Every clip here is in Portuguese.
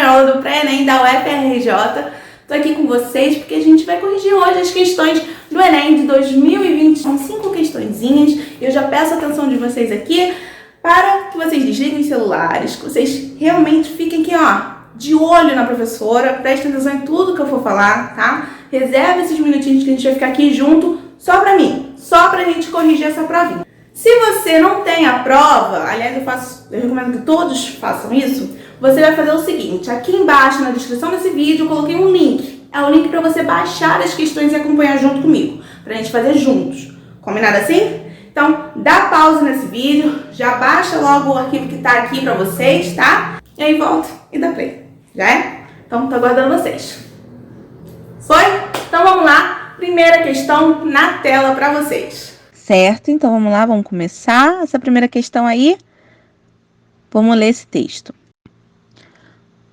minha aula do pré-ENEM da UFRJ. Tô aqui com vocês porque a gente vai corrigir hoje as questões do ENEM de 2020. São 5 questõezinhas. Eu já peço a atenção de vocês aqui para que vocês desliguem os celulares, que vocês realmente fiquem aqui, de olho na professora, prestem atenção em tudo que eu for falar, tá? Reserve esses minutinhos que a gente vai ficar aqui junto só pra mim, só pra gente corrigir essa provinha. Se você não tem a prova, aliás, eu recomendo que todos façam isso, você vai fazer o seguinte: aqui embaixo na descrição desse vídeo eu coloquei um link. É o link para você baixar as questões e acompanhar junto comigo, pra gente fazer juntos. Combinado assim? Então, dá pausa nesse vídeo, já baixa logo o arquivo que tá aqui pra vocês, tá? E aí volta e dá play. Já é? Então, tô aguardando vocês. Foi? Então vamos lá. Primeira questão na tela pra vocês. Certo, então vamos lá, vamos começar essa primeira questão aí. Vamos ler esse texto.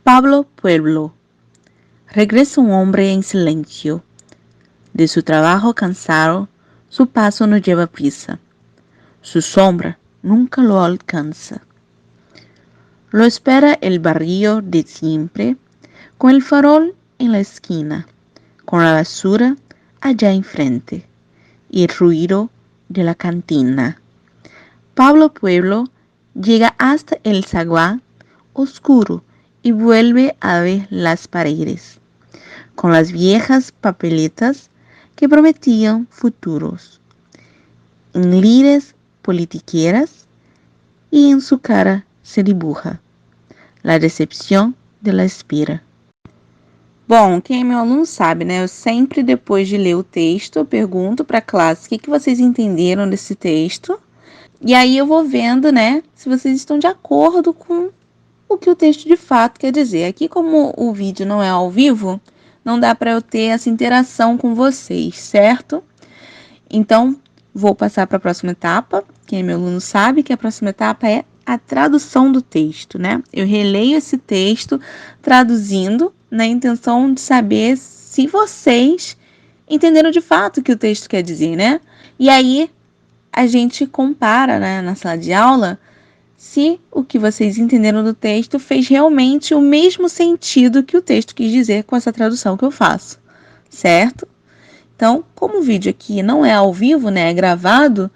Pablo Pueblo. Regresa un hombre en silencio. De su trabajo cansado, su paso no lleva prisa. Su sombra nunca lo alcanza. Lo espera el barrio de siempre, con el farol en la esquina, con la basura allá enfrente y el ruido de la cantina. Pablo Pueblo llega hasta el zaguán oscuro y vuelve a ver las paredes, con las viejas papeletas que prometían futuros, en lides politiqueras, y en su cara se dibuja la decepção de la espera. Bom, quem é meu aluno sabe, né? Eu sempre, depois de ler o texto, eu pergunto para a classe o que vocês entenderam desse texto. E aí eu vou vendo, né, se vocês estão de acordo com o que o texto de fato quer dizer. Aqui, como o vídeo não é ao vivo, não dá para eu ter essa interação com vocês, certo? Então, vou passar para a próxima etapa. Quem é meu aluno sabe que a próxima etapa é a tradução do texto, né? Eu releio esse texto traduzindo na intenção de saber se vocês entenderam de fato o que o texto quer dizer, né? E aí a gente compara, né, na sala de aula, se o que vocês entenderam do texto fez realmente o mesmo sentido que o texto quis dizer com essa tradução que eu faço, certo? Então, como o vídeo aqui não é ao vivo, né, é gravado,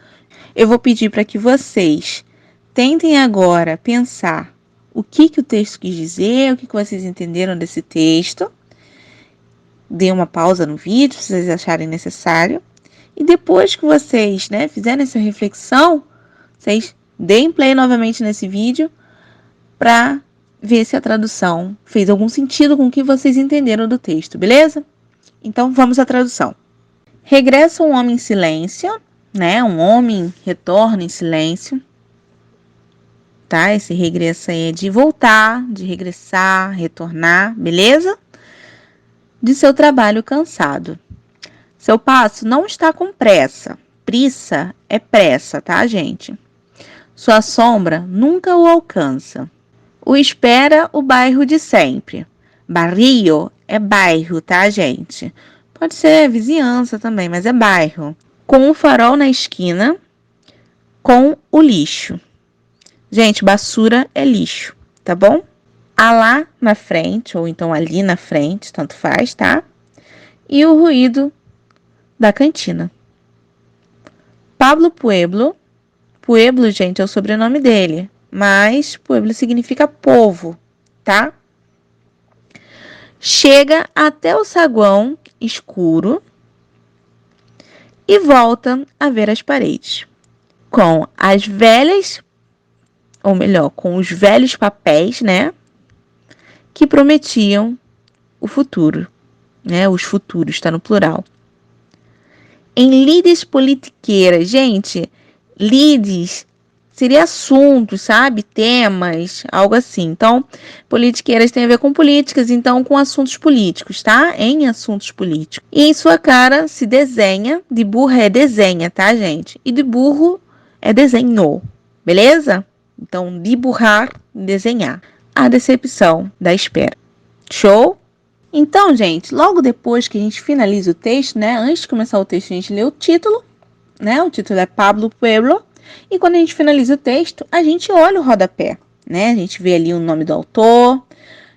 eu vou pedir para que vocês tentem agora pensar o que o texto quis dizer, o que vocês entenderam desse texto. Dê uma pausa no vídeo, se vocês acharem necessário. E depois que vocês, né, fizerem essa reflexão, vocês deem play novamente nesse vídeo para ver se a tradução fez algum sentido com o que vocês entenderam do texto, beleza? Então, vamos à tradução. Regressa um homem em silêncio, né? Um homem retorna em silêncio. Tá? Esse regresso aí é de voltar, de regressar, retornar, beleza? De seu trabalho cansado. Seu passo não está com pressa. Pressa é pressa, tá, gente? Sua sombra nunca o alcança. O espera o bairro de sempre. Barrio é bairro, tá, gente? Pode ser vizinhança também, mas é bairro. Com o farol na esquina, com o lixo. Gente, basura é lixo, tá bom? Lá na frente, ou então ali na frente, tanto faz, tá? E o ruído da cantina. Pablo Pueblo. Pueblo, gente, é o sobrenome dele. Mas Pueblo significa povo, tá? Chega até o saguão escuro e volta a ver as paredes. Com as velhas, ou melhor, com os velhos papéis, né, que prometiam o futuro, né, os futuros, tá no plural. Em lides politiqueiras, gente, lides seria assuntos, sabe, temas, algo assim. Então, politiqueiras tem a ver com políticas, então com assuntos políticos, tá? Em assuntos políticos. E em sua cara se desenha, de burro é desenha, tá, gente? E de burro é desenhou, beleza? Então, dibujar, desenhar. A decepção da espera. Show? Então, gente, logo depois que a gente finaliza o texto, né? Antes de começar o texto, a gente lê o título, né? O título é Pablo Pueblo. E quando a gente finaliza o texto, a gente olha o rodapé, né? A gente vê ali o nome do autor,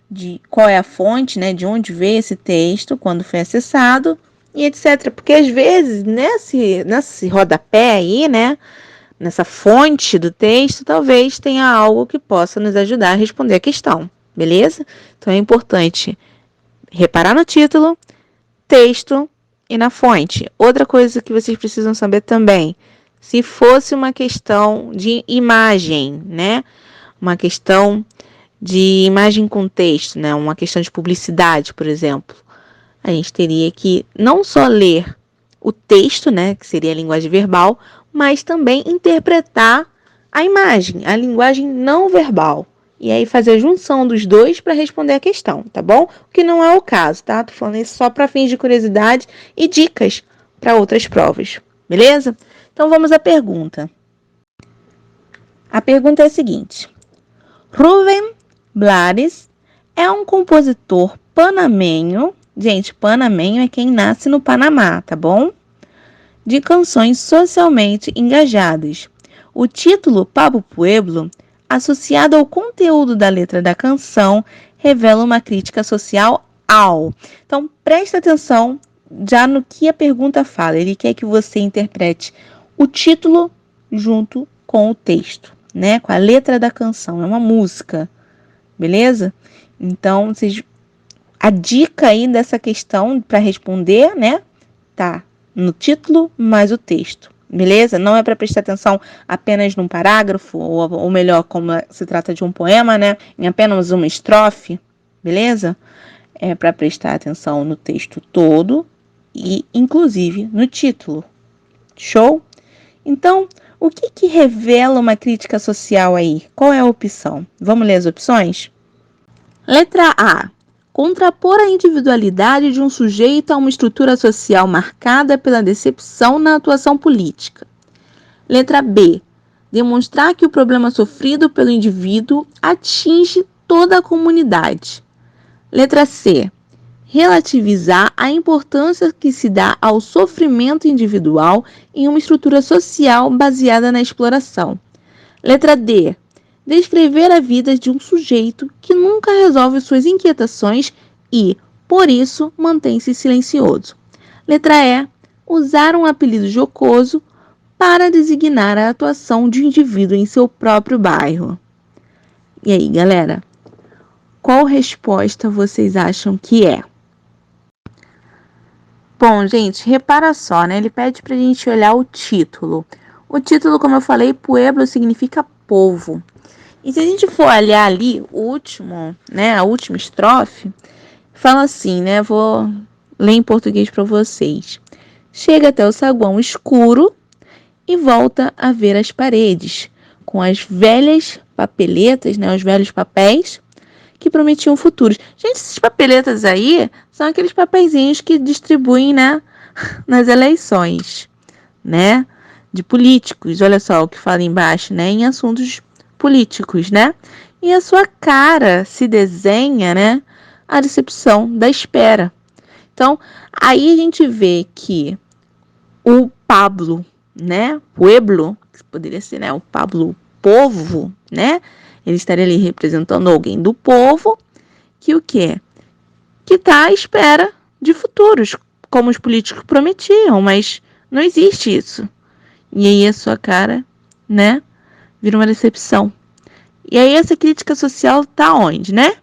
de qual é a fonte, né, de onde veio esse texto, quando foi acessado e etc. Porque às vezes nesse rodapé aí, né, nessa fonte do texto, talvez tenha algo que possa nos ajudar a responder a questão, beleza? Então é importante reparar no título, texto e na fonte. Outra coisa que vocês precisam saber também, se fosse uma questão de imagem, né? Uma questão de imagem com texto, né? Uma questão de publicidade, por exemplo. A gente teria que não só ler o texto, né? Que seria a linguagem verbal, mas também interpretar a imagem, a linguagem não verbal. E aí fazer a junção dos dois para responder a questão, tá bom? O que não é o caso, tá? Tô falando isso só para fins de curiosidade e dicas para outras provas, beleza? Então vamos à pergunta. A pergunta é a seguinte: Rubem Blades é um compositor panamenho. Gente, panamenho é quem nasce no Panamá, tá bom? De canções socialmente engajadas. O título Pablo Pueblo, associado ao conteúdo da letra da canção, revela uma crítica social ao. Então, presta atenção já no que a pergunta fala. Ele quer que você interprete o título junto com o texto, né? Com a letra da canção. É uma música, beleza? Então, a dica aí dessa questão para responder, né? Tá no título mais o texto, beleza? Não é para prestar atenção apenas num parágrafo, ou melhor, como se trata de um poema, né? Em apenas uma estrofe, beleza? É para prestar atenção no texto todo e, inclusive, no título. Show? Então, o que revela uma crítica social aí? Qual é a opção? Vamos ler as opções? Letra A. Contrapor a individualidade de um sujeito a uma estrutura social marcada pela decepção na atuação política. Letra B. Demonstrar que o problema sofrido pelo indivíduo atinge toda a comunidade. Letra C. Relativizar a importância que se dá ao sofrimento individual em uma estrutura social baseada na exploração. Letra D. Descrever a vida de um sujeito que nunca resolve suas inquietações e, por isso, mantém-se silencioso. Letra E. Usar um apelido jocoso para designar a atuação de um indivíduo em seu próprio bairro. E aí, galera? Qual resposta vocês acham que é? Bom, gente, repara só, né? Ele pede pra gente olhar o título. O título, como eu falei, Pueblo significa povo. E se a gente for olhar ali o último, né, a última estrofe, fala assim, né, vou ler em português para vocês. Chega até o saguão escuro e volta a ver as paredes, com as velhas papeletas, né, os velhos papéis que prometiam futuros. Gente, esses papeletas aí são aqueles papeizinhos que distribuem, né, nas eleições, né, de políticos. Olha só o que fala embaixo, né, em assuntos políticos, né? E a sua cara se desenha, né? A decepção da espera. Então, aí a gente vê que o Pablo, né? Pueblo, que poderia ser, né? O Pablo povo, né? Ele estaria ali representando alguém do povo, que o quê? Que está à espera de futuros, como os políticos prometiam, mas não existe isso. E aí a sua cara, né? Vira uma decepção. E aí essa crítica social tá onde, né?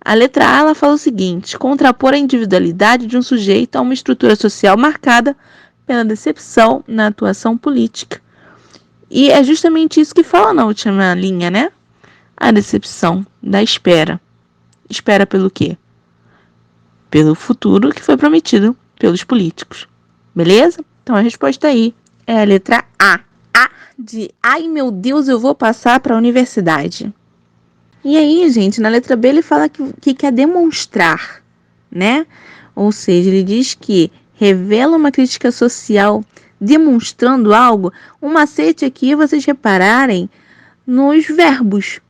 A letra A, ela fala o seguinte: contrapor a individualidade de um sujeito a uma estrutura social marcada pela decepção na atuação política. E é justamente isso que fala na última linha, né? A decepção da espera. Espera pelo quê? Pelo futuro que foi prometido pelos políticos. Beleza? Então a resposta aí é a letra A. A de ai meu Deus, eu vou passar para a universidade. E aí, gente, na letra B ele fala que quer demonstrar, né? Ou seja, ele diz que revela uma crítica social demonstrando algo. Um macete aqui, vocês repararem nos verbos.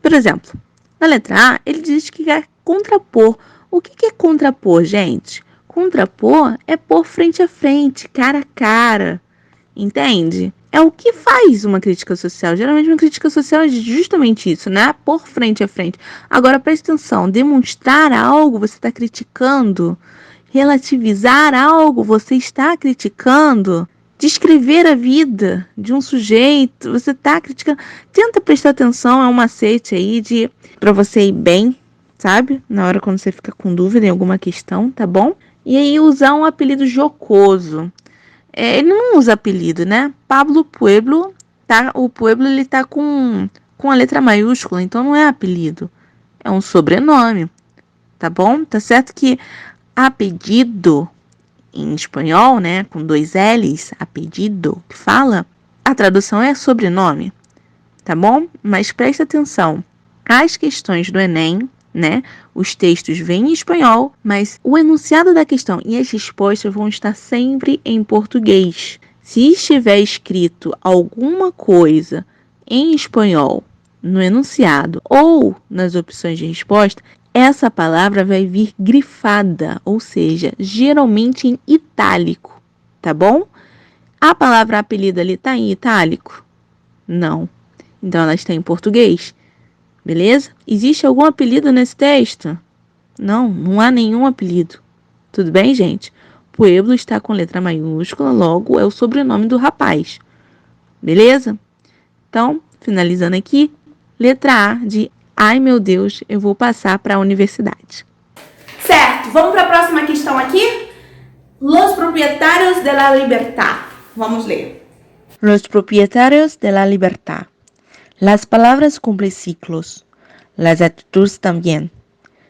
Por exemplo, na letra A, ele diz que quer contrapor. O que é contrapor, gente? Contrapor é pôr frente a frente, cara a cara. Entende? é o que faz uma crítica social. Geralmente uma crítica social é justamente isso, né? Por frente a frente. Agora, preste atenção, demonstrar algo, você está criticando. Relativizar algo, você está criticando. Descrever a vida de um sujeito, você está criticando. Tenta prestar atenção, é um macete aí para você ir bem, sabe? Na hora quando você fica com dúvida em alguma questão, tá bom? E aí usar um apelido jocoso. Ele não usa apelido, né? Pablo Pueblo, tá? O Pueblo ele tá com a letra maiúscula, então não é apelido. É um sobrenome, tá bom? Tá certo que apelido em espanhol, né, com 2 L's, apelido, que fala, a tradução é sobrenome, tá bom? Mas presta atenção, as questões do Enem, né, os textos vêm em espanhol, mas o enunciado da questão e as respostas vão estar sempre em português. Se estiver escrito alguma coisa em espanhol no enunciado ou nas opções de resposta, essa palavra vai vir grifada, ou seja, geralmente em itálico, tá bom? A palavra apelido ali está em itálico? Não. Então ela está em português, beleza? Existe algum apelido nesse texto? Não, não há nenhum apelido. Tudo bem, gente? Pueblo está com letra maiúscula, logo é o sobrenome do rapaz, beleza? Então, finalizando aqui, letra A de ai meu Deus, eu vou passar para a universidade. Certo, vamos para a próxima questão aqui. Los propietarios de la libertad. Vamos ler. Los propietarios de la libertad. Las palabras cumplen ciclos, las actitudes también.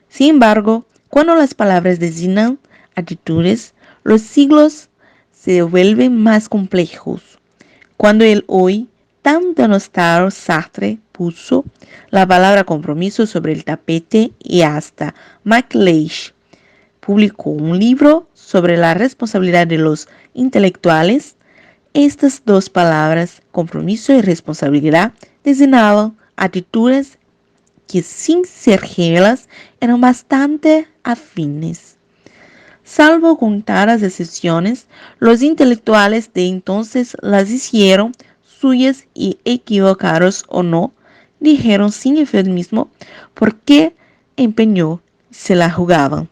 Sin embargo, cuando las palabras designan actitudes, los siglos se vuelven más complejos. Cuando el hoy tan denostado Sartre puso la palabra compromiso sobre el tapete y hasta MacLeish publicó un libro sobre la responsabilidad de los intelectuales, estas dos palabras, compromiso y responsabilidad, designaban actitudes que sin ser gemelas eran bastante afines. Salvo contadas excepciones, los intelectuales de entonces las hicieron suyas y equivocados o no, dijeron sin eufemismo porque empeñó se la jugaban.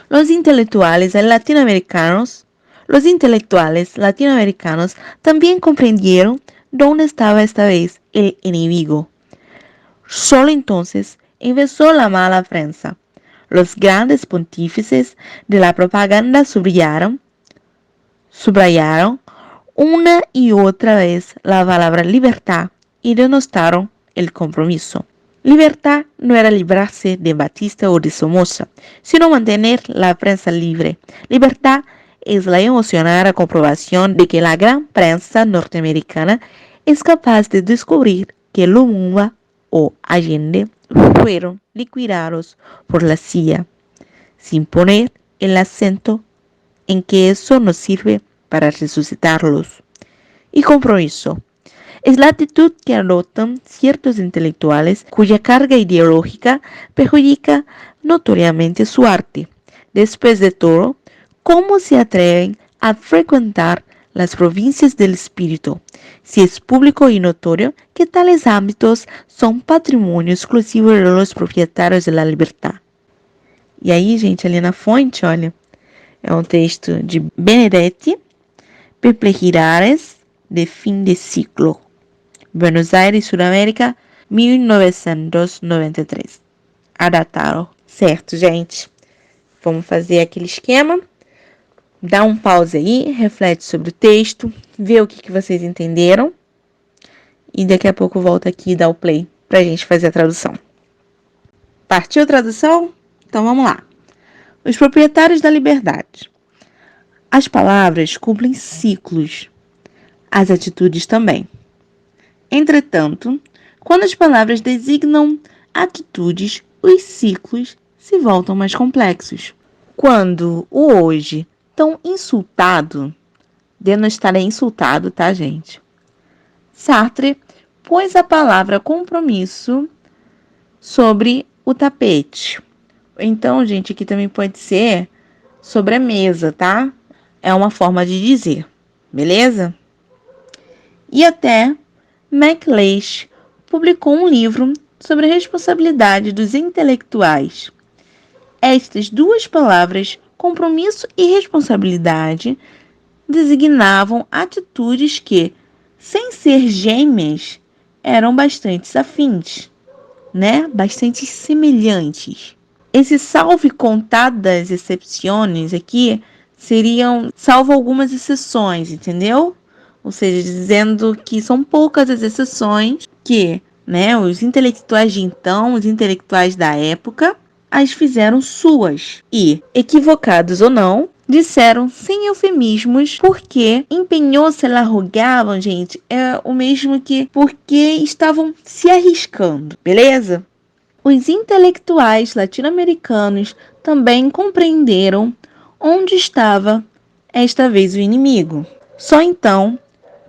Los intelectuales latinoamericanos también comprendieron dónde estaba esta vez el enemigo. Solo entonces empezó la mala prensa. Los grandes pontífices de la propaganda subrayaron una y otra vez la palabra libertad y denostaron el compromiso. Libertad no era librarse de Batista o de Somoza, sino mantener la prensa libre. Libertad es la emocionada comprobación de que la gran prensa norteamericana es capaz de descubrir que Lumumba o Allende fueron liquidados por la CIA, sin poner el acento en que eso nos sirve para resucitarlos. Y compromiso es la actitud que adoptan ciertos intelectuales cuya carga ideológica perjudica notoriamente su arte. Después de todo, ¿cómo se atreven a frecuentar las provincias del espíritu, si es público y notorio que tales ámbitos son patrimonio exclusivo de los proprietários de la libertad? E aí, gente, ali na fonte, olha, é um texto de Benedetti, Perplejidades de Fim de Ciclo, Buenos Aires, Sudamérica, 1993. Adaptado. Certo, gente? Vamos fazer aquele esquema. Dá um pause aí, reflete sobre o texto, vê o que vocês entenderam. E daqui a pouco eu volto aqui e dá o play pra gente fazer a tradução. Partiu a tradução? Então vamos lá. Os proprietários da liberdade. As palavras cumprem ciclos, as atitudes também. Entretanto, quando as palavras designam atitudes, os ciclos se voltam mais complexos. Quando o hoje, tão insultado, denostarei insultado, tá, gente? Sartre pôs a palavra compromisso sobre o tapete. Então, gente, aqui também pode ser sobre a mesa, tá? É uma forma de dizer, beleza? E até MacLeish publicou um livro sobre a responsabilidade dos intelectuais. Estas duas palavras, compromisso e responsabilidade, designavam atitudes que, sem ser gêmeas, eram bastante afins, né? Bastante semelhantes. Esse salvo contadas excepções aqui seriam salvo algumas exceções, entendeu? Ou seja, dizendo que são poucas as exceções que, né, os intelectuais de então, os intelectuais da época, as fizeram suas e, equivocados ou não, disseram sem eufemismos porque empenhou-se, la rogavam, gente, é o mesmo que porque estavam se arriscando, beleza? Os intelectuais latino-americanos também compreenderam onde estava esta vez o inimigo. Só então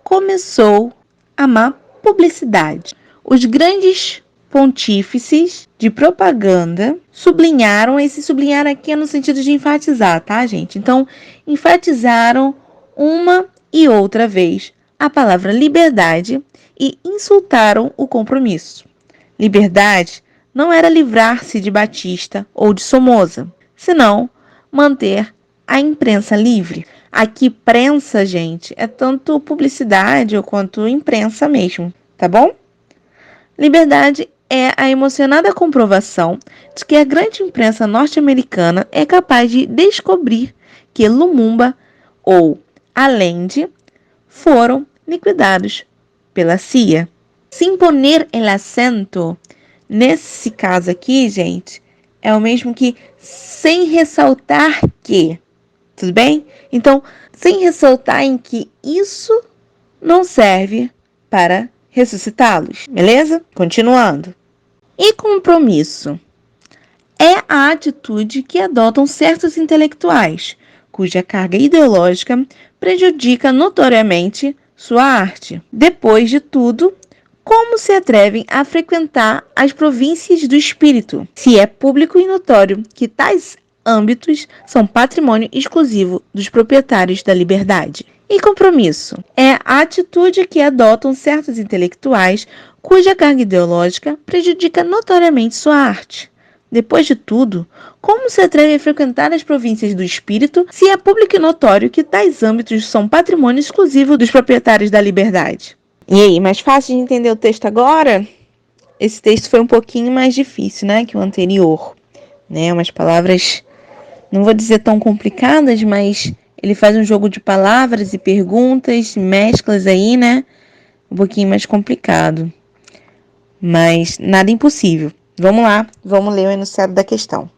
começou a má publicidade. Os grandes pontífices de propaganda sublinharam, esse sublinhar aqui é no sentido de enfatizar, tá, gente? Então, enfatizaram uma e outra vez a palavra liberdade e insultaram o compromisso. Liberdade não era livrar-se de Batista ou de Somoza, senão manter a imprensa livre. Aqui, prensa, gente, é tanto publicidade quanto imprensa mesmo, tá bom? Liberdade é a emocionada comprovação de que a grande imprensa norte-americana é capaz de descobrir que Lumumba ou Allende foram liquidados pela CIA. Sem poner el acento, nesse caso aqui, gente, é o mesmo que sem ressaltar que, tudo bem? Então, sem ressaltar em que isso não serve para ressuscitá-los, beleza? Continuando. E compromisso é a atitude que adotam certos intelectuais, cuja carga ideológica prejudica notoriamente sua arte. Depois de tudo, como se atrevem a frequentar as províncias do espírito, se é público e notório que tais âmbitos são patrimônio exclusivo dos proprietários da liberdade? E compromisso é a atitude que adotam certos intelectuais cuja carga ideológica prejudica notoriamente sua arte. Depois de tudo, como se atrevem a frequentar as províncias do espírito se é público e notório que tais âmbitos são patrimônio exclusivo dos proprietários da liberdade? E aí, mais fácil de entender o texto agora? Esse texto foi um pouquinho mais difícil, né, que o anterior, né? Umas palavras, não vou dizer tão complicadas, mas ele faz um jogo de palavras e perguntas, mesclas aí, né? Um pouquinho mais complicado, mas nada impossível. Vamos lá, vamos ler o enunciado da questão.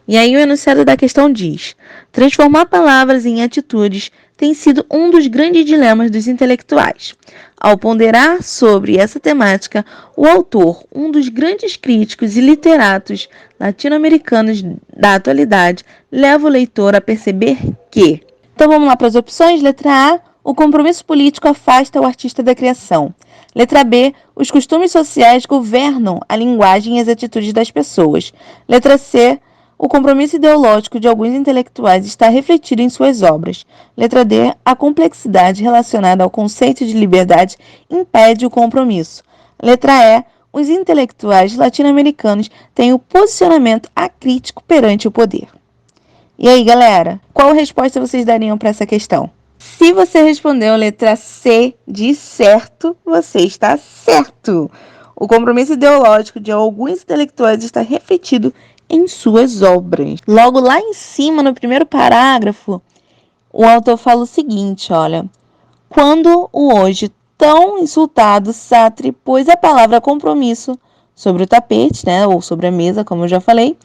E aí o enunciado da questão diz: transformar palavras em atitudes tem sido um dos grandes dilemas dos intelectuais. Ao ponderar sobre essa temática, o autor, um dos grandes críticos e literatos latino-americanos da atualidade, leva o leitor a perceber que... Então vamos lá para as opções. Letra A, o compromisso político afasta o artista da criação. Letra B, os costumes sociais governam a linguagem e as atitudes das pessoas. Letra C, o compromisso ideológico de alguns intelectuais está refletido em suas obras. Letra D, a complexidade relacionada ao conceito de liberdade impede o compromisso. Letra E, os intelectuais latino-americanos têm o posicionamento acrítico perante o poder. E aí, galera, qual resposta vocês dariam para essa questão? Se você respondeu a letra C de certo, você está certo. O compromisso ideológico de alguns intelectuais está refletido em suas obras. Logo lá em cima, no primeiro parágrafo, o autor fala o seguinte, olha: quando o hoje tão insultado Sartre pôs a palavra compromisso sobre o tapete, né, ou sobre a mesa, como eu já falei,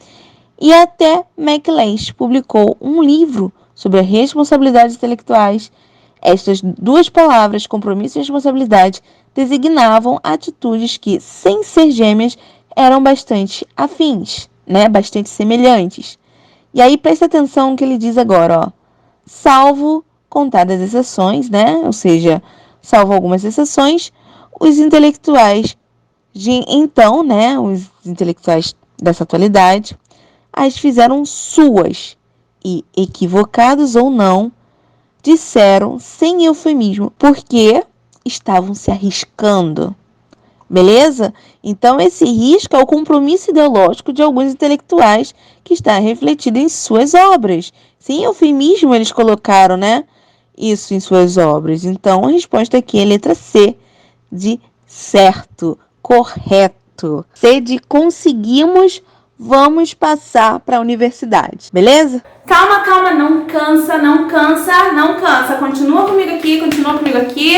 e até MacLeish publicou um livro sobre a responsabilidade intelectuais, estas duas palavras, compromisso e responsabilidade, designavam atitudes que, sem ser gêmeas, eram bastante afins, né? Bastante semelhantes. E aí presta atenção no que ele diz agora, ó. Salvo contadas exceções, né? Ou seja, salvo algumas exceções, os intelectuais de então, né? Os intelectuais dessa atualidade, as fizeram suas e, equivocados ou não, disseram sem eufemismo, porque estavam se arriscando. Beleza? Então, esse risco é o compromisso ideológico de alguns intelectuais que está refletido em suas obras. Sem eufemismo, eles colocaram, né, isso em suas obras. Então, a resposta aqui é a letra C, de certo, correto. C de conseguimos, vamos passar para a universidade. Beleza? Calma, calma, não cansa, não cansa, não cansa. Continua comigo aqui, continua comigo aqui.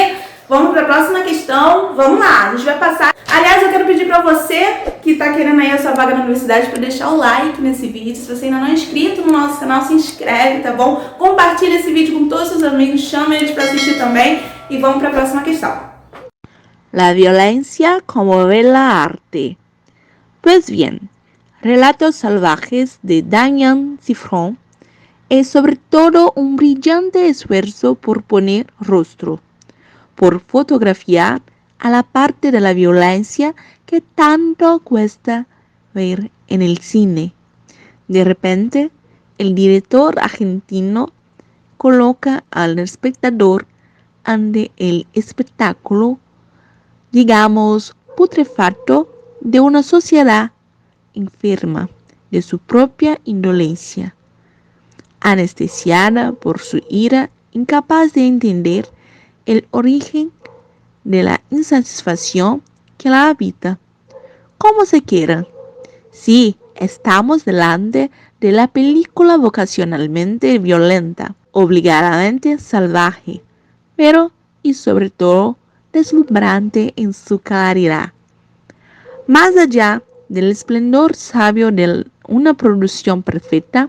Vamos para a próxima questão. Vamos lá, a gente vai passar. Aliás, eu quero pedir para você que está querendo aí a sua vaga na universidade para deixar o like nesse vídeo. Se você ainda não é inscrito no nosso canal, se inscreve, tá bom? Compartilha esse vídeo com todos os seus amigos, chama eles para assistir também. E vamos para a próxima questão. La violencia como bella arte. Pues bien, Relatos Salvajes de Damián Cifrón es sobre todo un brillante esfuerzo por poner rostro, por fotografiar a la parte de la violencia que tanto cuesta ver en el cine. De repente, el director argentino coloca al espectador ante el espectáculo, digamos, putrefacto de una sociedad enferma de su propia indolencia, anestesiada por su ira, incapaz de entender el origen de la insatisfacción que la habita. Como se quiera, sí, estamos delante de la película vocacionalmente violenta, obligadamente salvaje, pero y sobre todo deslumbrante en su claridad. Más allá del esplendor sabio de una producción perfecta,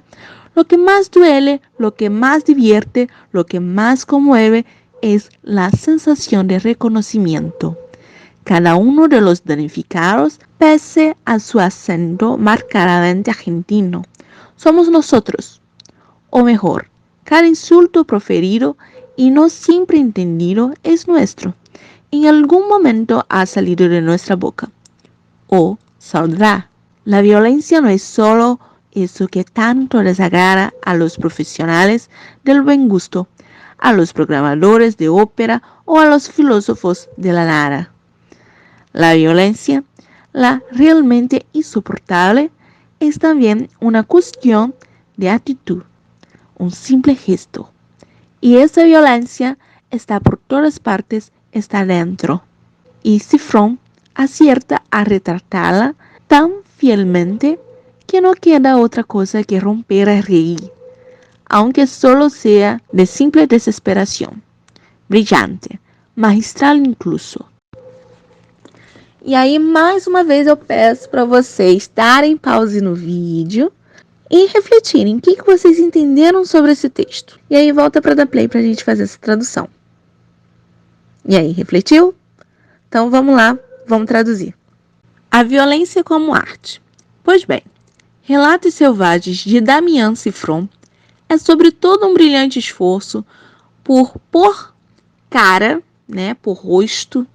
lo que más duele, lo que más divierte, lo que más conmueve es la sensación de reconocimiento. Cada uno de los damnificados, pese a su acento marcadamente argentino, somos nosotros. O mejor, cada insulto proferido y no siempre entendido es nuestro. En algún momento ha salido de nuestra boca. O saldrá. La violencia no es solo eso que tanto desagrada a los profesionales del buen gusto, a los programadores de ópera o a los filósofos de la nada. La violencia, la realmente insoportable, es también una cuestión de actitud, un simple gesto. Y esa violencia está por todas partes, está dentro. Y Cifrón acierta a retratarla tan fielmente que no queda otra cosa que romper a reír, aunque solo sea de simple desesperación. Brillante, magistral incluso. E aí, mais uma vez, eu peço para vocês darem pause no vídeo e refletirem o que vocês entenderam sobre esse texto. E aí, volta para dar play para a gente fazer essa tradução. E aí, refletiu? Então, vamos lá, vamos traduzir. A violência como arte. Pois bem, Relatos Selvagens de Damián Cifrón é sobre todo um brilhante esforço por pôr cara, né, por rosto,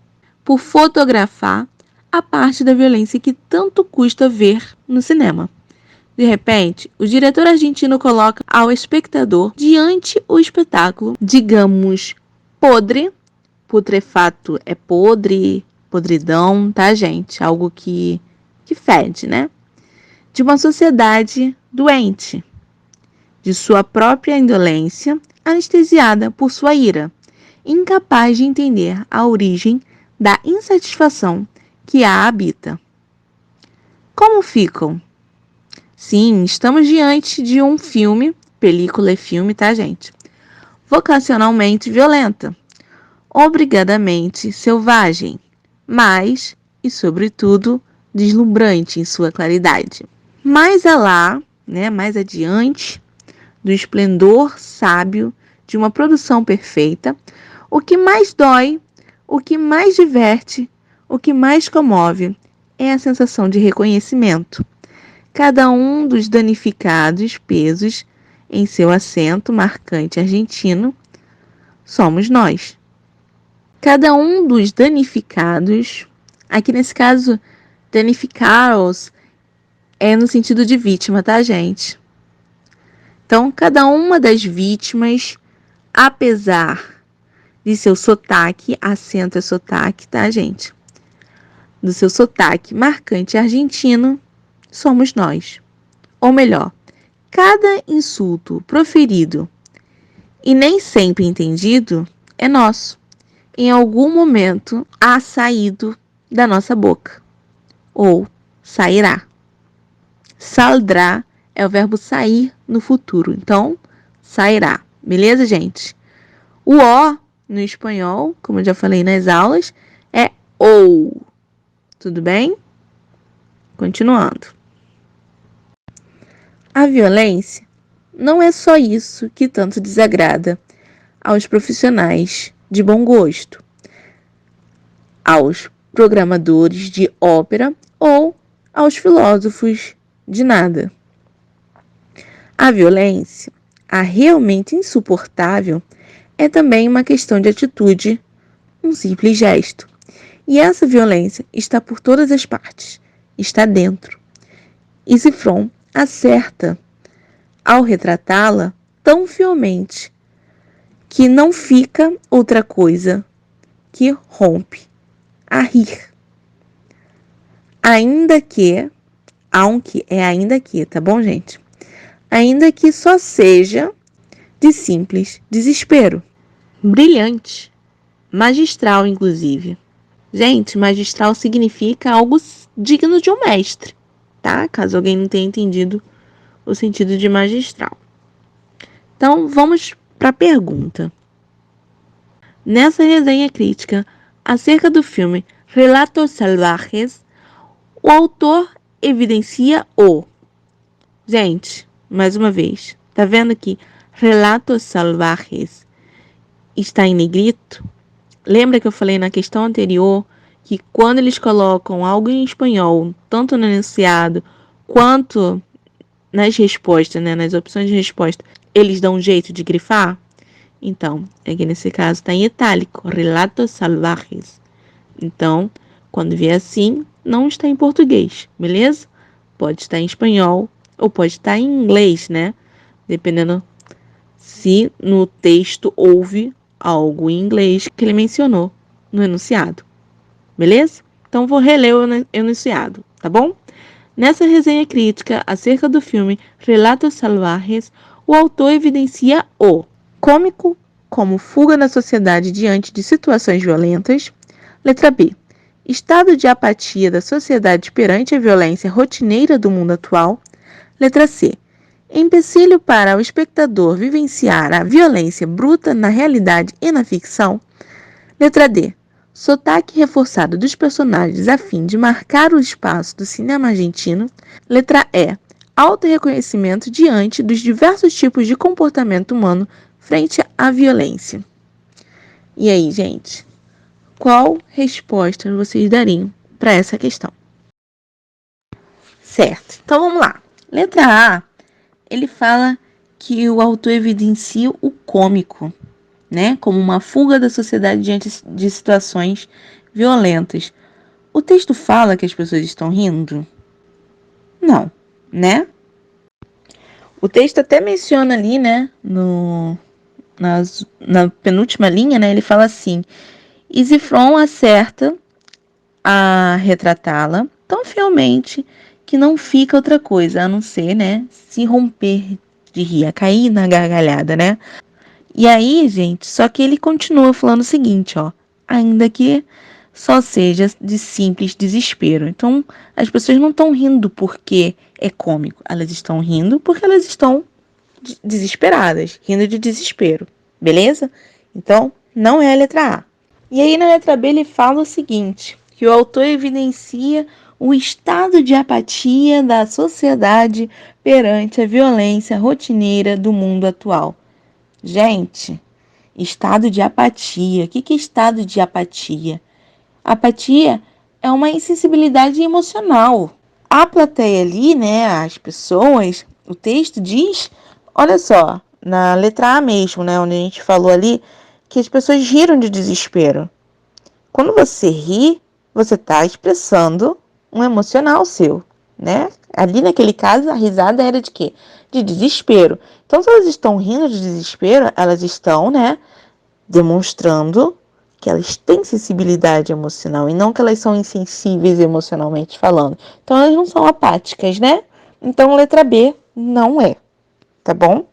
por fotografar a parte da violência que tanto custa ver no cinema. De repente, o diretor argentino coloca ao espectador diante o espetáculo, digamos, podre, putrefato é podre, podridão, tá, gente? Algo que fede, né? De uma sociedade doente, de sua própria indolência, anestesiada por sua ira, incapaz de entender a origem da insatisfação que a habita. Como ficam? Sim, estamos diante de um filme, película é filme, tá, gente? Vocacionalmente violenta, obrigadamente selvagem, mas, e sobretudo, deslumbrante em sua claridade. Mais alá, né, mais adiante, do esplendor sábio de uma produção perfeita, o que mais dói, o que mais diverte, o que mais comove é a sensação de reconhecimento. Cada um dos danificados pesos em seu acento marcante argentino somos nós. Cada um dos danificados, aqui nesse caso, danificados é no sentido de vítima, tá, gente? Então, cada uma das vítimas, apesar de seu sotaque, acento é sotaque, tá, gente? Do seu sotaque marcante argentino, somos nós. Ou melhor, cada insulto proferido e nem sempre entendido é nosso. Em algum momento há saído da nossa boca. Ou sairá. Saldrá é o verbo sair no futuro. Então, sairá. Beleza, gente? O O no espanhol, como eu já falei nas aulas, é ou. Tudo bem? Continuando. A violência não é só isso que tanto desagrada aos profissionais de bom gosto, aos programadores de ópera ou aos filósofos de nada. A violência, a realmente insuportável, é também uma questão de atitude, um simples gesto. E essa violência está por todas as partes, está dentro. E Zifron acerta ao retratá-la tão fielmente que não fica outra coisa que rompe a rir. Ainda que, ainda que, tá bom, gente? Ainda que só seja de simples desespero. Brilhante. Magistral, inclusive. Gente, magistral significa algo digno de um mestre, tá? Caso alguém não tenha entendido o sentido de magistral. Então, vamos para a pergunta. Nessa resenha crítica acerca do filme Relatos Salvajes, o autor evidencia o... Gente, mais uma vez, tá vendo aqui? Relatos Salvajes está em negrito? Lembra que eu falei na questão anterior que quando eles colocam algo em espanhol, tanto no enunciado quanto nas respostas, né, nas opções de resposta, eles dão um jeito de grifar? Então, aqui nesse caso está em itálico, Relatos Salvajes. Então, quando vier assim, não está em português, beleza? Pode estar em espanhol ou pode estar em inglês, né? Dependendo se no texto houve algo em inglês que ele mencionou no enunciado, beleza? Então, vou reler o enunciado, tá bom? Nessa resenha crítica acerca do filme Relatos Salvajes, o autor evidencia o cômico como fuga da sociedade diante de situações violentas. Letra B. Estado de apatia da sociedade perante a violência rotineira do mundo atual. Letra C. Empecilho para o espectador vivenciar a violência bruta na realidade e na ficção. Letra D. Sotaque reforçado dos personagens a fim de marcar o espaço do cinema argentino. Letra E. Auto-reconhecimento diante dos diversos tipos de comportamento humano frente à violência. E aí, gente? Qual resposta vocês dariam para essa questão? Certo, então vamos lá. Letra A, ele fala que o autor evidencia o cômico, né, como uma fuga da sociedade diante de situações violentas. O texto fala que as pessoas estão rindo? Não, né? O texto até menciona ali, né, na penúltima linha, né, ele fala assim: e Zifron acerta a retratá-la tão fielmente que não fica outra coisa a não ser, né, se romper de rir, a cair na gargalhada, né? E aí, gente, só que ele continua falando o seguinte, ó, ainda que só seja de simples desespero. Então, as pessoas não estão rindo porque é cômico, elas estão rindo porque elas estão desesperadas, rindo de desespero, beleza? Então, não é a letra A. E aí, na letra B, ele fala o seguinte, que o autor evidencia o estado de apatia da sociedade perante a violência rotineira do mundo atual. Gente, estado de apatia. O que é estado de apatia? Apatia é uma insensibilidade emocional. A plateia ali, né, as pessoas, o texto diz, olha só, na letra A mesmo, né, onde a gente falou ali, que as pessoas riram de desespero. Quando você ri, você está expressando um emocional seu, né? Ali naquele caso, a risada era de quê? De desespero. Então, se elas estão rindo de desespero, elas estão, né, demonstrando que elas têm sensibilidade emocional e não que elas são insensíveis emocionalmente falando. Então, elas não são apáticas, né? Então, letra B não é, tá bom?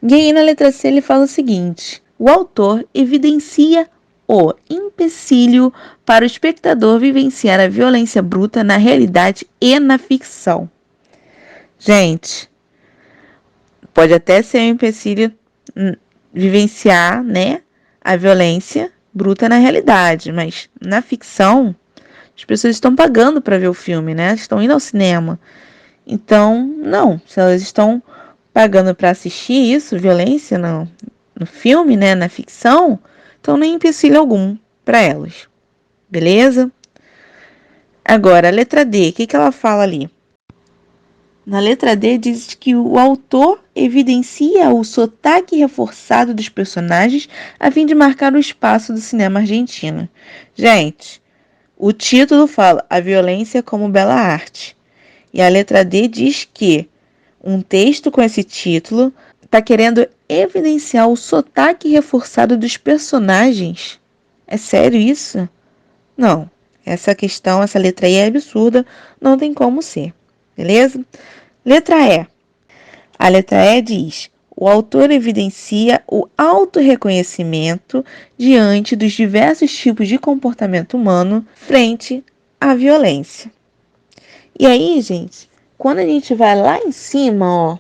E aí, na letra C, ele fala o seguinte: o autor evidencia o empecilho para o espectador vivenciar a violência bruta na realidade e na ficção. Gente, pode até ser um empecilho vivenciar, né, a violência bruta na realidade, mas na ficção, as pessoas estão pagando para ver o filme, né? Estão indo ao cinema. Então, não, se elas estão pagando para assistir isso, violência no filme, né, na ficção, então nem empecilho algum para elas. Beleza? Agora, a letra D, o que ela fala ali? Na letra D diz que o autor evidencia o sotaque reforçado dos personagens a fim de marcar o espaço do cinema argentino. Gente, o título fala a violência como bela arte. E a letra D diz que um texto com esse título está querendo evidenciar o sotaque reforçado dos personagens. É sério isso? Não. Essa letra aí é absurda, não tem como ser. Beleza? Letra E. A letra E diz: o autor evidencia o autorreconhecimento diante dos diversos tipos de comportamento humano frente à violência. E aí, gente, quando a gente vai lá em cima, ó,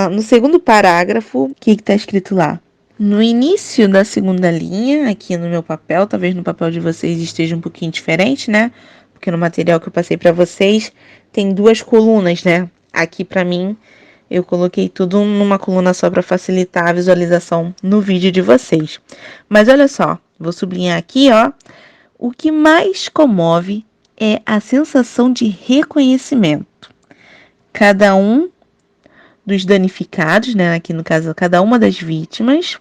no segundo parágrafo, o que está escrito lá? No início da segunda linha, aqui no meu papel, talvez no papel de vocês esteja um pouquinho diferente, né? Porque no material que eu passei para vocês tem 2 colunas, né? Aqui para mim, eu coloquei tudo numa coluna só para facilitar a visualização no vídeo de vocês. Mas olha só, vou sublinhar aqui, ó. O que mais comove é a sensação de reconhecimento. Cada um dos danificados, né? Aqui no caso, cada uma das vítimas,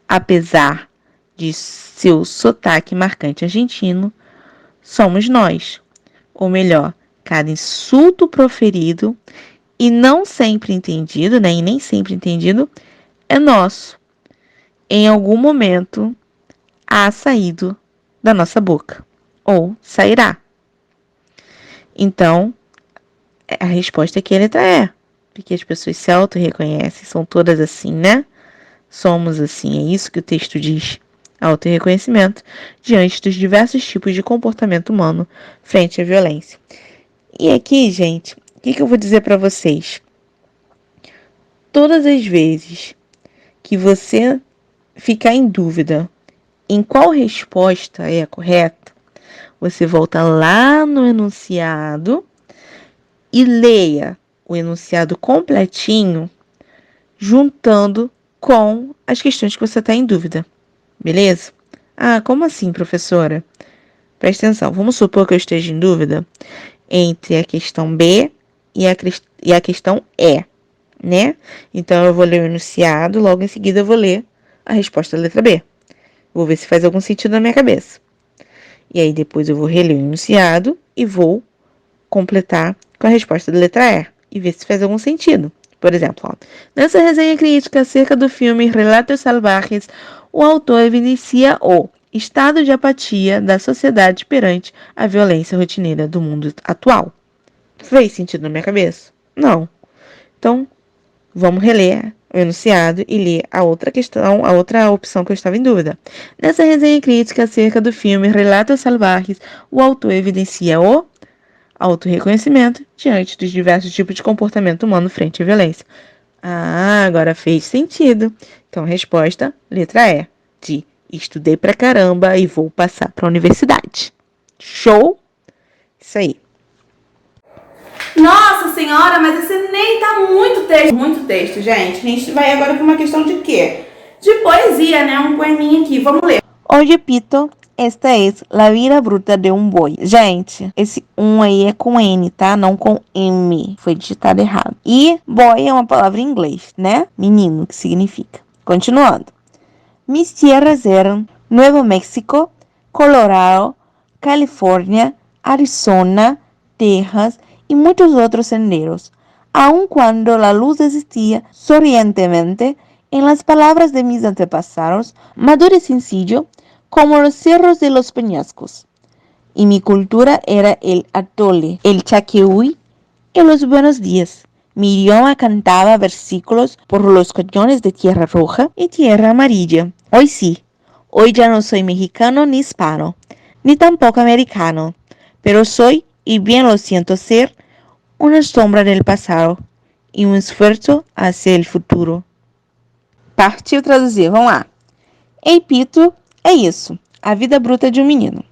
apesar de seu sotaque marcante argentino, somos nós. Ou melhor, cada insulto proferido e não sempre entendido, né? E nem sempre entendido, é nosso. Em algum momento, há saído da nossa boca. Ou sairá. Então, a resposta aqui é a letra E. Porque as pessoas se auto-reconhecem, são todas assim, né? Somos assim, é isso que o texto diz. Auto-reconhecimento diante dos diversos tipos de comportamento humano frente à violência. E aqui, gente, o que eu vou dizer para vocês? Todas as vezes que você ficar em dúvida em qual resposta é a correta, você volta lá no enunciado e leia o enunciado completinho, juntando com as questões que você está em dúvida. Beleza? Ah, como assim, professora? Presta atenção, vamos supor que eu esteja em dúvida entre a questão B e a questão E, né? Então, eu vou ler o enunciado, logo em seguida eu vou ler a resposta da letra B. Vou ver se faz algum sentido na minha cabeça. E aí, depois eu vou reler o enunciado e vou completar com a resposta da letra E e ver se faz algum sentido. Por exemplo, ó, nessa resenha crítica acerca do filme Relatos Salvajes, o autor evidencia o estado de apatia da sociedade perante a violência rotineira do mundo atual. Fez sentido na minha cabeça? Não. Então, vamos reler o enunciado e ler a outra questão, a outra opção que eu estava em dúvida. Nessa resenha crítica acerca do filme Relatos Salvajes, o autor evidencia o autorreconhecimento diante dos diversos tipos de comportamento humano frente à violência. Ah, agora fez sentido. Então, resposta, letra E, de estudei pra caramba e vou passar pra universidade. Show? Isso aí. Nossa senhora, mas esse Enem tá muito texto, gente. A gente vai agora para uma questão de quê? De poesia, né? Um poeminha aqui, vamos ler. Hoje, Pito, esta é La Vida Bruta de um Boi. Gente, esse aí é com N, tá? Não com M. Foi digitado errado. E boy é uma palavra em inglês, né? Menino, que significa. Continuando. Mis tierras eran Nuevo México, Colorado, Califórnia, Arizona, Texas y muchos otros senderos, aun cuando la luz existía sonrientemente En las palabras de mis antepasados, maduro y sencillo, como los cerros de los peñascos. Y mi cultura era el atole, el chaqueui y los buenos días. Mi idioma cantaba versículos por los cañones de Tierra Roja y Tierra Amarilla. Hoy sí, hoy ya no soy mexicano ni hispano, ni tampoco americano, pero soy, y bien lo siento ser, uma sombra del passado e um esforço hacia el futuro. Partiu traduzir, vamos lá. Ei, Pito, é isso, a vida bruta de um menino.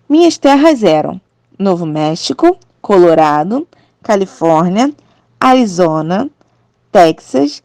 Minhas terras eram Novo México, Colorado, Califórnia, Arizona, Texas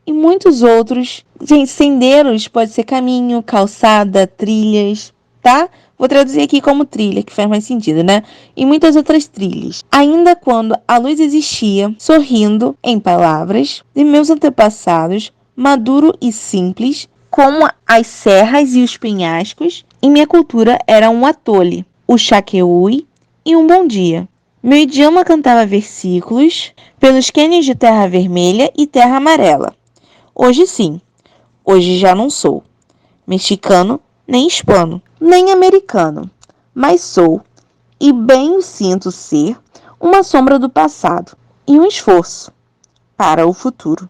e muitos outros. Gente, sendeiros pode ser caminho, calçada, trilhas, tá? Vou traduzir aqui como trilha, que faz mais sentido, né? E muitas outras trilhas. Ainda quando a luz existia, sorrindo, em palavras, de meus antepassados, maduro e simples, como as serras e os penhascos, em minha cultura era um atole, o chaqueui e um bom dia. Meu idioma cantava versículos pelos cânions de terra vermelha e terra amarela. Hoje sim, hoje já não sou mexicano, nem hispano, nem americano, mas sou, e bem o sinto ser, uma sombra do passado e um esforço para o futuro.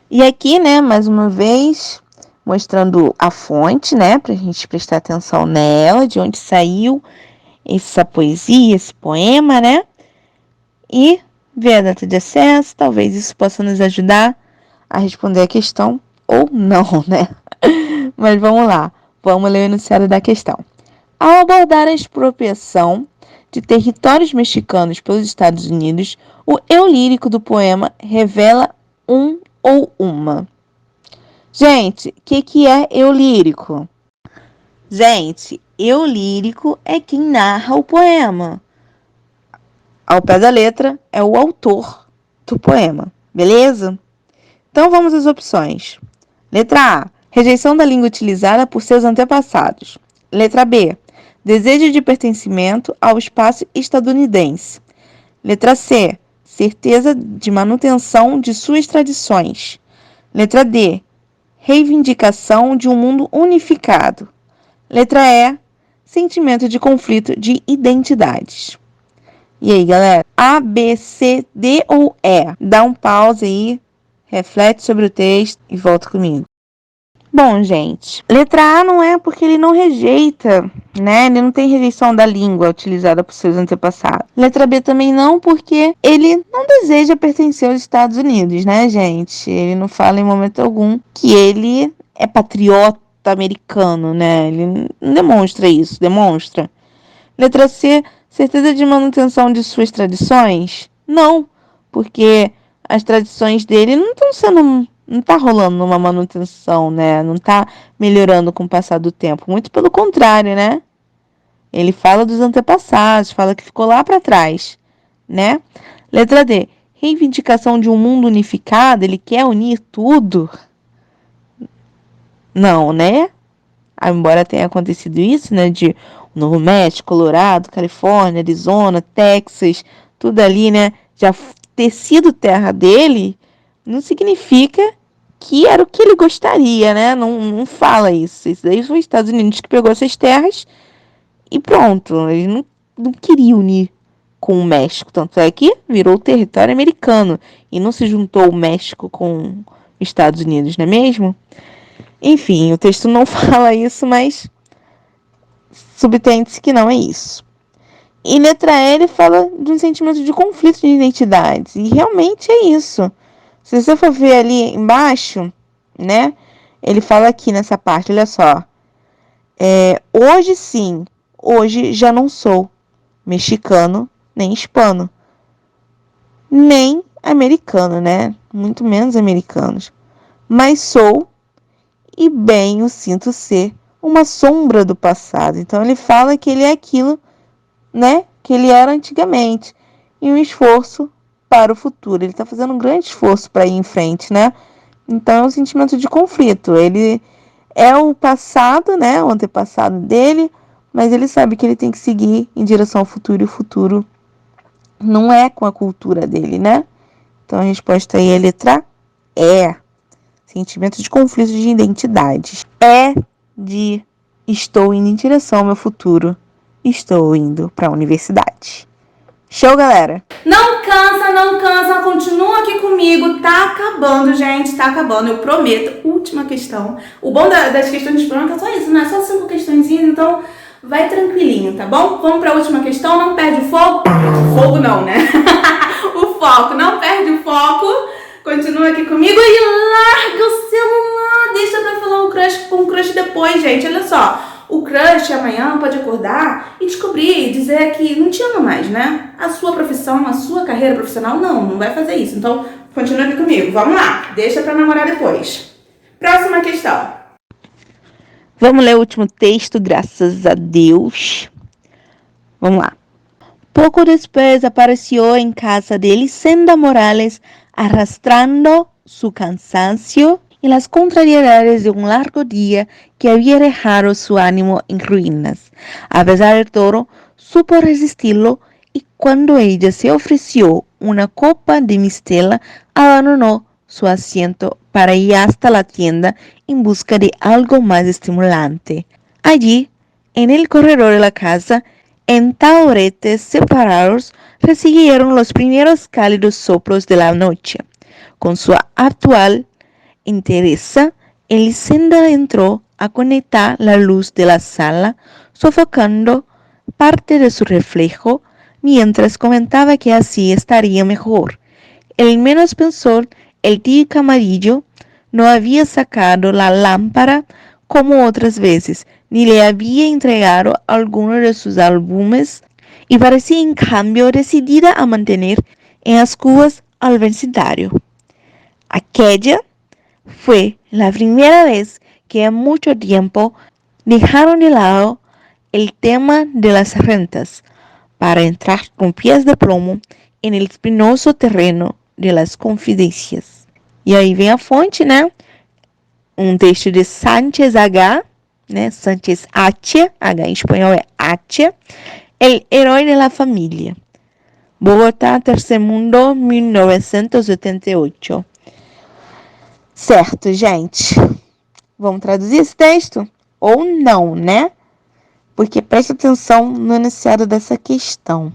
E aqui, né, mais uma vez, mostrando a fonte, né, para a gente prestar atenção nela, de onde saiu essa poesia, esse poema, né, e ver a data de acesso. Talvez isso possa nos ajudar a responder a questão ou não, né? Mas vamos lá, vamos ler o enunciado da questão. Ao abordar a expropriação de territórios mexicanos pelos Estados Unidos, o eu lírico do poema revela um ou uma. Gente, o que é eu lírico? Gente, eu lírico é quem narra o poema. Ao pé da letra, é o autor do poema, beleza? Então vamos às opções. Letra A, rejeição da língua utilizada por seus antepassados. Letra B, desejo de pertencimento ao espaço estadunidense. Letra C, certeza de manutenção de suas tradições. Letra D, reivindicação de um mundo unificado. Letra E, sentimento de conflito de identidades. E aí, galera? A, B, C, D ou E? Dá um pause aí, reflete sobre o texto e volta comigo. Bom, gente, letra A não é porque ele não rejeita, né? Ele não tem rejeição da língua utilizada por seus antepassados. Letra B também não, porque ele não deseja pertencer aos Estados Unidos, né, gente? Ele não fala em momento algum que ele é patriota americano, né? Ele não demonstra isso, demonstra. Letra C, certeza de manutenção de suas tradições? Não, porque as tradições dele não estão sendo... Não tá rolando uma manutenção, né? Não tá melhorando com o passar do tempo. Muito pelo contrário, né? Ele fala dos antepassados, fala que ficou lá para trás, né? Letra D. Reivindicação de um mundo unificado. Ele quer unir tudo? Não, né? Embora tenha acontecido isso, né? De Novo México, Colorado, Califórnia, Arizona, Texas, tudo ali, né? Já ter sido terra dele... Não significa que era o que ele gostaria, né? Não fala isso. Isso daí foi os Estados Unidos que pegou essas terras e pronto. Ele não queria unir com o México. Tanto é que virou território americano e não se juntou o México com os Estados Unidos, não é mesmo? Enfim, o texto não fala isso, mas subtende-se que não é isso. E letra E, ele fala de um sentimento de conflito de identidades. E realmente é isso. Se você for ver ali embaixo, né? Ele fala aqui nessa parte, olha só. Hoje sim, hoje já não sou mexicano, nem hispano, nem americano, né? Muito menos americanos. Mas sou, e bem o sinto ser, uma sombra do passado. Então ele fala que ele é aquilo, né? Que ele era antigamente. E um esforço para o futuro. Ele está fazendo um grande esforço para ir em frente, né? Então é um sentimento de conflito. Ele é o passado, né? O antepassado dele, mas ele sabe que ele tem que seguir em direção ao futuro, e o futuro não é com a cultura dele, né? Então a resposta aí é a letra E. sentimento de conflito de identidades. É de estou indo em direção ao meu futuro, estou indo para a universidade. Show, galera? Não cansa, continua aqui comigo. Tá acabando, gente, tá acabando, eu prometo. Última questão. O bom das questões de espanhol é só isso, não é só 5 questõezinhas, então vai tranquilinho, tá bom? Vamos pra última questão, não perde o foco. Fogo não, né? O foco, não perde o foco. Continua aqui comigo e larga o celular. Deixa pra falar com o crush depois, gente. Olha só. O crush amanhã pode acordar e descobrir, dizer que não te ama mais, né? A sua profissão, a sua carreira profissional, não vai fazer isso. Então, continua aqui comigo. Vamos lá. Deixa pra namorar depois. Próxima questão. Vamos ler o último texto, graças a Deus. Vamos lá. Pouco después apareció en casa de Elisenda Morales arrastrando su cansancio y las contrariedades de un largo día que había dejado su ánimo en ruinas. A pesar de todo, supo resistirlo y cuando ella se ofreció una copa de mistela, abandonó su asiento para ir hasta la tienda en busca de algo más estimulante. Allí, en el corredor de la casa, en taburetes separados, recibieron los primeros cálidos soplos de la noche. Con su actual entereza, Elisenda entró a conectar la luz de la sala, sofocando parte de su reflejo, mientras comentaba que así estaría mejor. El menos pensó, el tío Camarillo no había sacado la lámpara como otras veces, ni le había entregado alguno de sus álbumes, y parecía en cambio decidida a mantener en las cubas al vecindario. Aquella fue la primera vez que en mucho tiempo dejaron de lado el tema de las rentas para entrar con pies de plomo en el espinoso terreno de las confidencias. E aí vem a fonte, né? Um texto de Sánchez H., né? Sánchez Atia, H em espanhol é Atia, El Herói de la Familia. Bogotá, Tercer Mundo, 1988. Certo, gente. Vamos traduzir esse texto? Ou não, né? Porque preste atenção no enunciado dessa questão.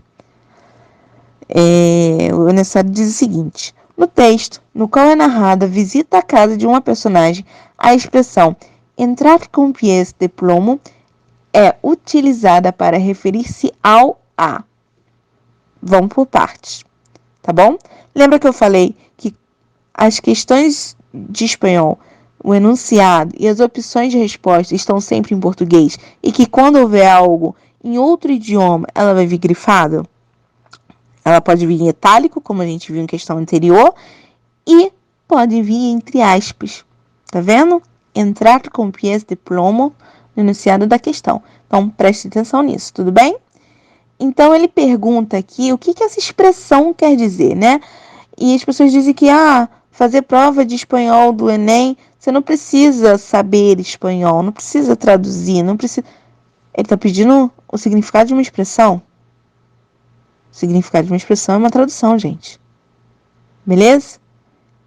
O enunciado diz o seguinte: no texto, no qual é narrada a visita à casa de uma personagem, a expressão entrar com pies de plomo é utilizada para referir-se ao a. Vamos por partes, tá bom? Lembra que eu falei que as questões de espanhol, o enunciado e as opções de resposta estão sempre em português e que quando houver algo em outro idioma, ela vai vir grifada? Ela pode vir em itálico, como a gente viu em questão anterior, e pode vir entre aspas. Tá vendo? Entrar com pies de plomo no enunciado da questão. Então, preste atenção nisso, tudo bem? Então, ele pergunta aqui o que essa expressão quer dizer, né? E as pessoas dizem que, fazer prova de espanhol do Enem, você não precisa saber espanhol, não precisa traduzir, não precisa... Ele está pedindo o significado de uma expressão. O significado de uma expressão é uma tradução, gente. Beleza?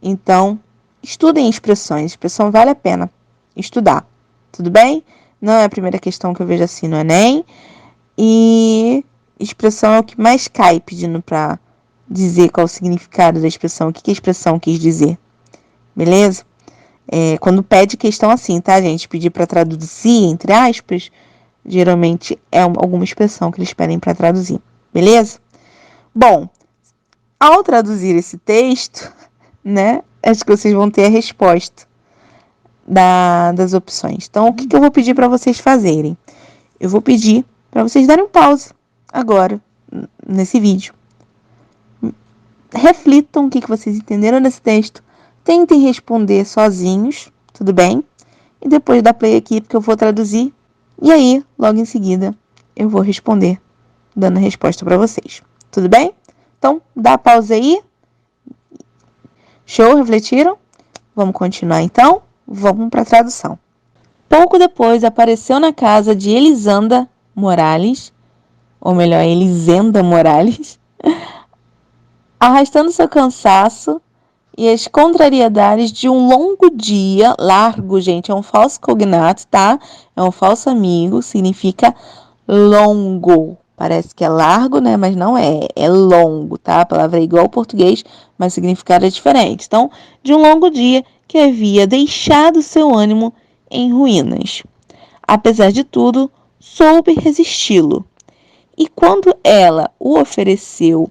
Então, estudem expressões. Expressão vale a pena estudar. Tudo bem? Não é a primeira questão que eu vejo assim no Enem. E expressão é o que mais cai pedindo para dizer qual o significado da expressão. O que a expressão quis dizer. Beleza? Quando pede questão assim, tá, gente? Pedir para traduzir, entre aspas, geralmente é alguma expressão que eles pedem para traduzir. Beleza? Bom, ao traduzir esse texto, né, acho que vocês vão ter a resposta das opções. Então, o que eu vou pedir para vocês fazerem? Eu vou pedir para vocês darem um pause agora, nesse vídeo. Reflitam o que vocês entenderam desse texto. Tentem responder sozinhos, tudo bem? E depois dá play aqui, porque eu vou traduzir. E aí, logo em seguida, eu vou responder, dando a resposta para vocês. Tudo bem? Então, dá a pausa aí. Show? Refletiram? Vamos continuar então? Vamos para a tradução. Pouco depois, apareceu na casa de Elisenda Morales, ou melhor, Elisenda Morales, arrastando seu cansaço e as contrariedades de um longo dia. Largo, gente, é um falso cognato, tá? É um falso amigo, significa longo. Parece que é largo, né? Mas não é. É longo, tá? A palavra é igual ao português, mas o significado é diferente. Então, de um longo dia que havia deixado seu ânimo em ruínas. Apesar de tudo, soube resisti-lo. E quando ela o ofereceu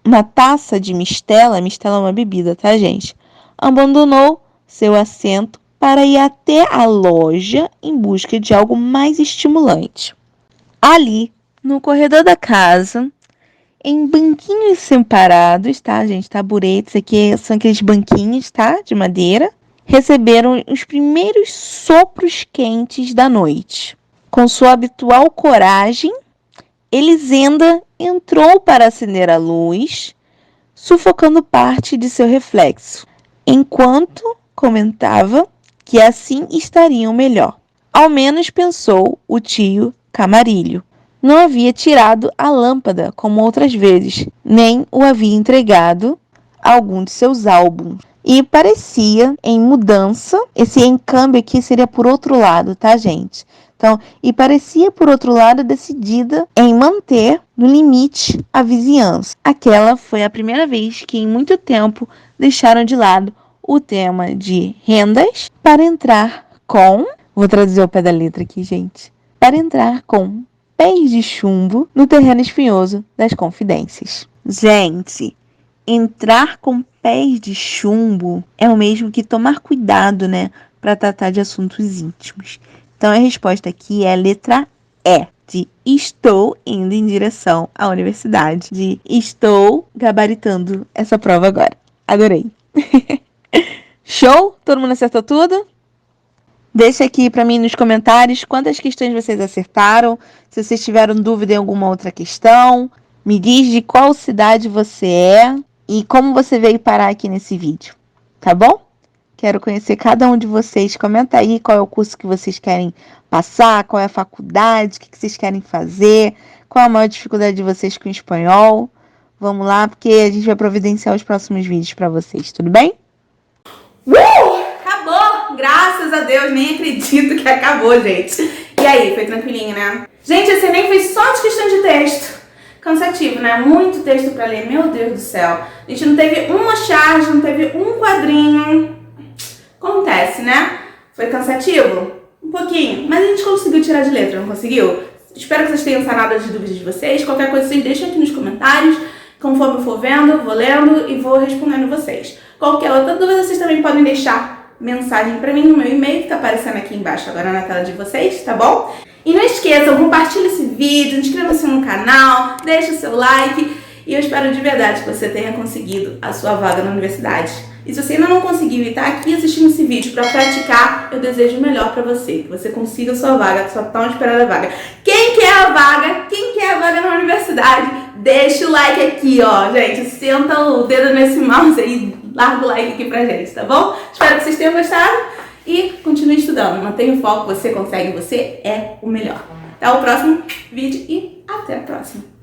uma taça de mistela é uma bebida, tá, gente? Abandonou seu assento para ir até a loja em busca de algo mais estimulante. Ali, no corredor da casa, em banquinhos separados, tá, gente? Taburetes, aqui são aqueles banquinhos, tá? De madeira. Receberam os primeiros sopros quentes da noite. Com sua habitual coragem, Elisenda entrou para acender a luz, sufocando parte de seu reflexo, enquanto comentava que assim estariam melhor. Ao menos pensou o tio Camarilho. Não havia tirado a lâmpada como outras vezes, nem o havia entregado a algum de seus álbuns. E parecia em mudança, esse encâmbio aqui seria por outro lado, tá, gente? Então, e parecia, por outro lado, decidida em manter no limite a vizinhança. Aquela foi a primeira vez que em muito tempo deixaram de lado o tema de rendas para entrar com... Vou traduzir ao pé da letra aqui, gente. Para entrar com pés de chumbo no terreno espinhoso das confidências. Gente, entrar com pés de chumbo é o mesmo que tomar cuidado, né? Para tratar de assuntos íntimos. Então, a resposta aqui é a letra E, de estou indo em direção à universidade, de estou gabaritando essa prova agora. Adorei. Show? Todo mundo acertou tudo? Deixa aqui para mim nos comentários quantas questões vocês acertaram, se vocês tiveram dúvida em alguma outra questão. Me diz de qual cidade você é e como você veio parar aqui nesse vídeo, tá bom? Quero conhecer cada um de vocês. Comenta aí qual é o curso que vocês querem passar, qual é a faculdade, o que vocês querem fazer, qual a maior dificuldade de vocês com o espanhol. Vamos lá, porque a gente vai providenciar os próximos vídeos para vocês, tudo bem? Acabou! Graças a Deus, nem acredito que acabou, gente. E aí, foi tranquilinho, né? Gente, esse Enem foi só de questão de texto. Cansativo, né? Muito texto pra ler, meu Deus do céu. A gente não teve uma charge, não teve um quadrinho. Acontece, né? Foi cansativo? Um pouquinho. Mas a gente conseguiu tirar de letra, não conseguiu? Espero que vocês tenham sanado as dúvidas de vocês. Qualquer coisa vocês deixam aqui nos comentários. Conforme eu for vendo, vou lendo e vou respondendo vocês. Qualquer outra dúvida, vocês também podem deixar mensagem pra mim no meu e-mail que tá aparecendo aqui embaixo agora na tela de vocês, tá bom? E não esqueçam, compartilhe esse vídeo, inscreva-se no canal, deixe o seu like e eu espero de verdade que você tenha conseguido a sua vaga na universidade. E se você ainda não conseguiu e está aqui assistindo esse vídeo para praticar, eu desejo o melhor para você, que você consiga a sua vaga, a sua tão esperada vaga. Quem quer a vaga? Quem quer a vaga na universidade? Deixa o like aqui, ó, gente, senta o dedo nesse mouse aí, larga o like aqui pra gente, tá bom? Espero que vocês tenham gostado e continue estudando, mantenha o foco, você consegue, você é o melhor. Até o próximo vídeo e até a próxima.